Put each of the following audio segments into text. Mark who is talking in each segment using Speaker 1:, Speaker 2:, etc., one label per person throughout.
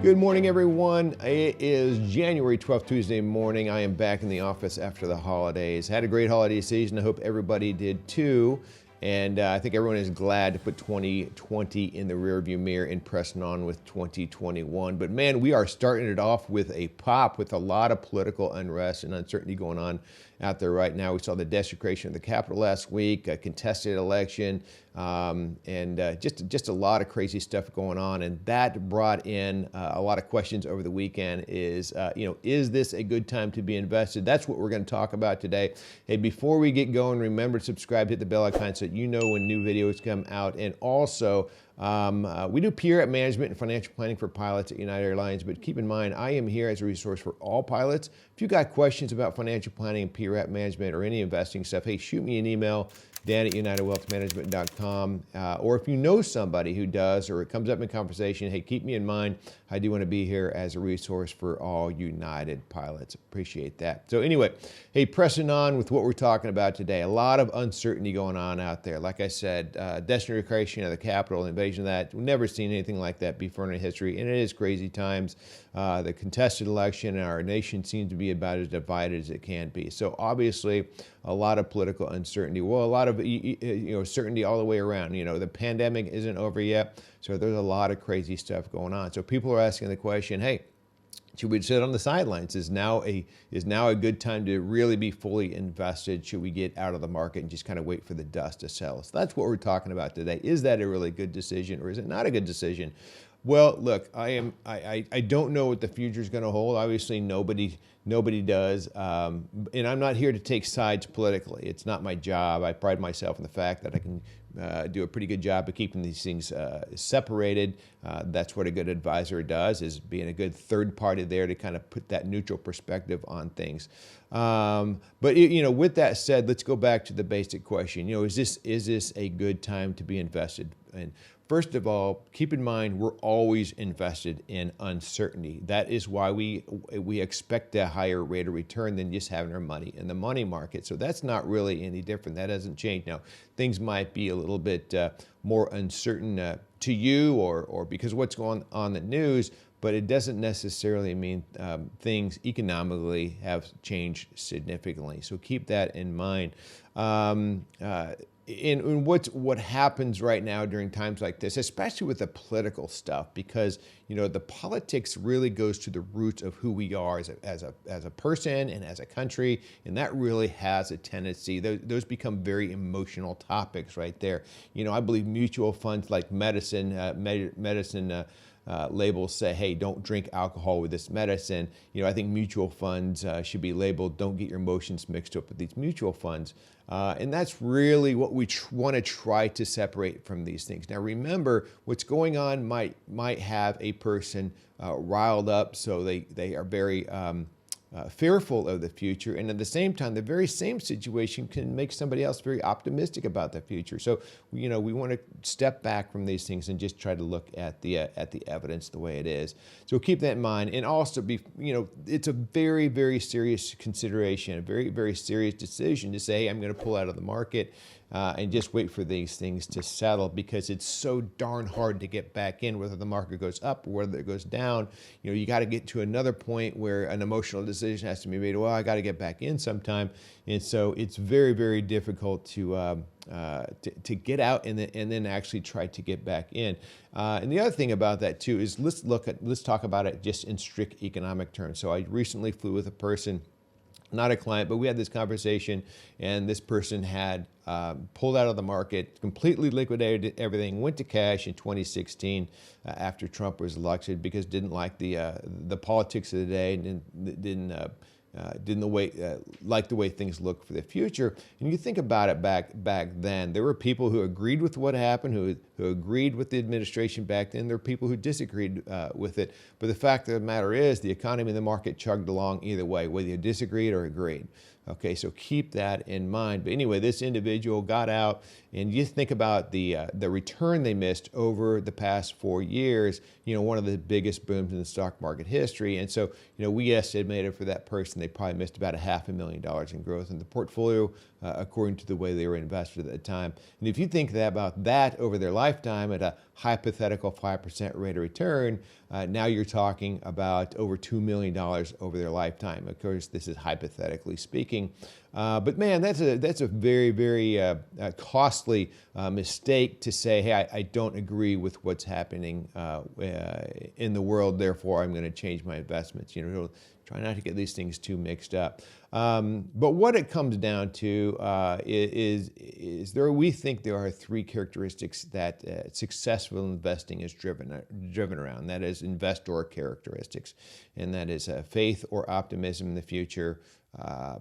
Speaker 1: Good morning, everyone. It is January 12th, Tuesday morning. I am back in the office after the holidays. Had a great holiday season. I hope everybody did too. And I think everyone is glad to put 2020 in the rearview mirror and pressing on with 2021. But man, we are starting it off with a pop, with a lot of political unrest and uncertainty going on out there right now. We saw the desecration of the Capitol last week, a contested election, and just a lot of crazy stuff going on. And that brought in a lot of questions over the weekend. Is this a good time to be invested? That's what we're going to talk about today. Hey, before we get going, remember to subscribe, hit the bell icon so that you know when new videos come out. And also, we do peer management and financial planning for pilots at United Airlines, but keep in mind, I am here as a resource for all pilots. If you got questions about financial planning and peer management or any investing stuff, hey, shoot me an email, dan@unitedwealthmanagement.com. Or if you know somebody who does, or it comes up in conversation, hey, keep me in mind. I do want to be here as a resource for all United pilots. Appreciate that. So anyway, hey, pressing on with what we're talking about today. A lot of uncertainty going on out there. Like I said, desecration of the Capitol, invasion of that. We've never seen anything like that before in history, and it is crazy times. The contested election in our nation seems to be about as divided as it can be. So obviously, a lot of political uncertainty. Well, a lot of certainty all the way around. The pandemic isn't over yet, so there's a lot of crazy stuff going on. So people are asking the question, hey, should we sit on the sidelines? Is now a good time to really be fully invested? Should we get out of the market and just kind of wait for the dust to settle? So that's what we're talking about today. Is that a really good decision, or is it not a good decision? Well, look, I don't know what the future is going to hold. Obviously, nobody does, and I'm not here to take sides politically. It's not my job. I pride myself in the fact that I can do a pretty good job of keeping these things separated. That's what a good advisor does, is being a good third party there to kind of put that neutral perspective on things. But with that said, let's go back to the basic question. Is this a good time to be invested? And first of all, keep in mind, we're always invested in uncertainty. That is why we expect a higher rate of return than just having our money in the money market. So that's not really any different. That hasn't changed. Now, things might be a little bit more uncertain to you or because of what's going on in the news, but it doesn't necessarily mean things economically have changed significantly. So keep that in mind. In what happens right now during times like this, especially with the political stuff, because the politics really goes to the roots of who we are as a person and as a country, and that really has a tendency. Those become very emotional topics right there. I believe mutual funds like medicine labels say, hey, don't drink alcohol with this medicine. I think mutual funds should be labeled, don't get your emotions mixed up with these mutual funds. And that's really what we want to try to separate from these things. Now, remember, what's going on might have a person riled up, so they are very fearful of the future, and at the same time, the very same situation can make somebody else very optimistic about the future. So, we want to step back from these things and just try to look at the evidence the way it is. So keep that in mind, and also it's a very, very serious consideration, a very, very serious decision to say, hey, I'm going to pull out of the market and just wait for these things to settle, because it's so darn hard to get back in, whether the market goes up or whether it goes down. You got to get to another point where an emotional decision has to be made. Well, I got to get back in sometime, and so it's very, very difficult to get out and then actually try to get back in. And the other thing about that too is let's talk about it just in strict economic terms. So I recently flew with a person, not a client, but we had this conversation, and this person had pulled out of the market, completely liquidated everything, went to cash in 2016 after Trump was elected, because didn't like the politics of the day, and didn't like the way things look for the future. And you think about it back then, there were people who agreed with what happened, who agreed with the administration back then. There were people who disagreed with it. But the fact of the matter is, the economy and the market chugged along either way, whether you disagreed or agreed. Okay, so keep that in mind. But anyway, this individual got out, and you think about the return they missed over the past 4 years. One of the biggest booms in the stock market history. And so, we estimated for that person they probably missed about $500,000 in growth in the portfolio, according to the way they were invested at the time. And if you think about that over their lifetime at a hypothetical 5% rate of return, now you're talking about over $2 million over their lifetime. Of course, this is hypothetically speaking. But man, that's a very, very costly mistake to say, hey, I don't agree with what's happening in the world, therefore I'm going to change my investments. Try not to get these things too mixed up. But what it comes down to is we think there are 3 characteristics that successful investing is driven around. That is investor characteristics, and that is faith or optimism in the future,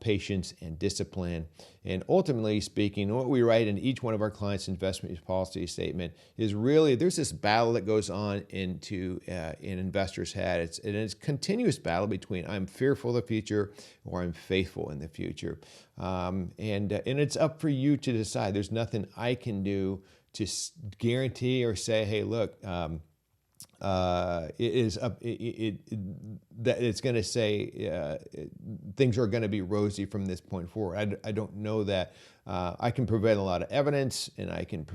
Speaker 1: patience and discipline. And ultimately speaking, what we write in each one of our clients' investment policy statement is really there's this battle that goes on in investors' head. It's a continuous battle between I'm fearful of the future or I'm faithful in the future. And it's up for you to decide. There's nothing I can do to guarantee or say, hey, look, that it's going to say things are going to be rosy from this point forward. I don't know that. I can provide a lot of evidence, and I can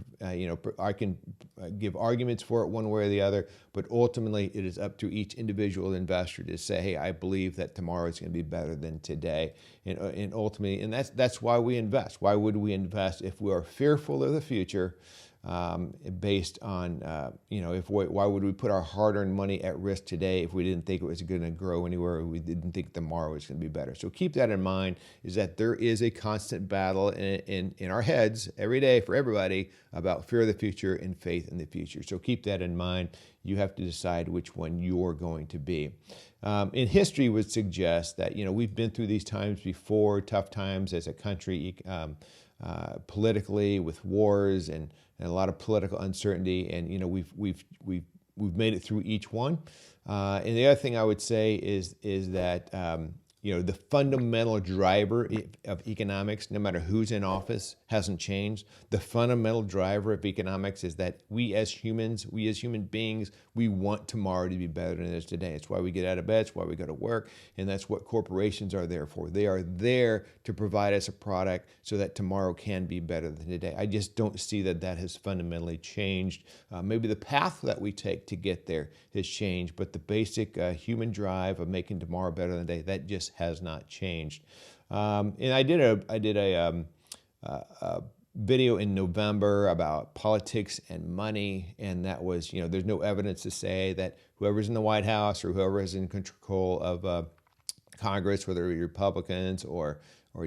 Speaker 1: give arguments for it one way or the other. But ultimately, it is up to each individual investor to say, "Hey, I believe that tomorrow is going to be better than today." And ultimately, and that's why we invest. Why would we invest if we are fearful of the future? Based on, why would we put our hard-earned money at risk today if we didn't think it was going to grow anywhere, or we didn't think tomorrow was going to be better? So keep that in mind, is that there is a constant battle in our heads every day for everybody about fear of the future and faith in the future. So keep that in mind. You have to decide which one you're going to be. In history would suggest that, we've been through these times before, tough times as a country, politically, with wars and a lot of political uncertainty, and we've made it through each one. And the other thing I would say is that the fundamental driver of economics, no matter who's in office, hasn't changed. The fundamental driver of economics is that we as human beings, we want tomorrow to be better than it is today. It's why we get out of bed, it's why we go to work, and that's what corporations are there for. They are there to provide us a product so that tomorrow can be better than today. I just don't see that has fundamentally changed. Maybe the path that we take to get there has changed, but the basic human drive of making tomorrow better than today, that just has not changed. And I did a video in November about politics and money, and that was, there's no evidence to say that whoever's in the White House or whoever is in control of Congress, whether it be Republicans or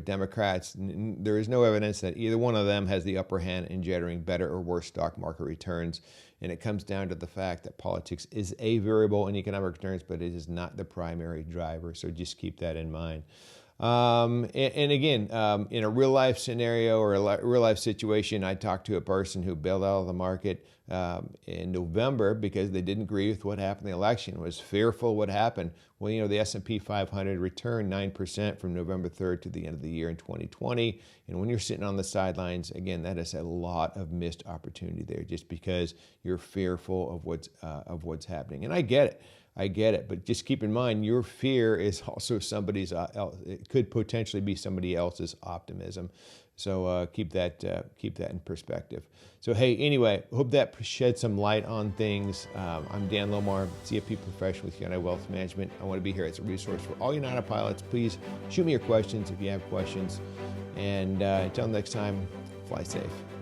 Speaker 1: Democrats, there is no evidence that either one of them has the upper hand in generating better or worse stock market returns. And it comes down to the fact that politics is a variable in economic returns, but it is not the primary driver. So just keep that in mind. And again, in a real life scenario or a real life situation, I talked to a person who bailed out of the market in November because they didn't agree with what happened in the election, was fearful what happened. Well, the S&P 500 returned 9% from November 3rd to the end of the year in 2020. And when you're sitting on the sidelines, again, that is a lot of missed opportunity there just because you're fearful of what's happening. And I get it, but just keep in mind your fear is also somebody's. It could potentially be somebody else's optimism. So keep that in perspective. So hey, anyway, hope that shed some light on things. I'm Dan Lomar, CFP professional with United Wealth Management. I want to be here as a resource for all United pilots. Please shoot me your questions if you have questions. And until next time, fly safe.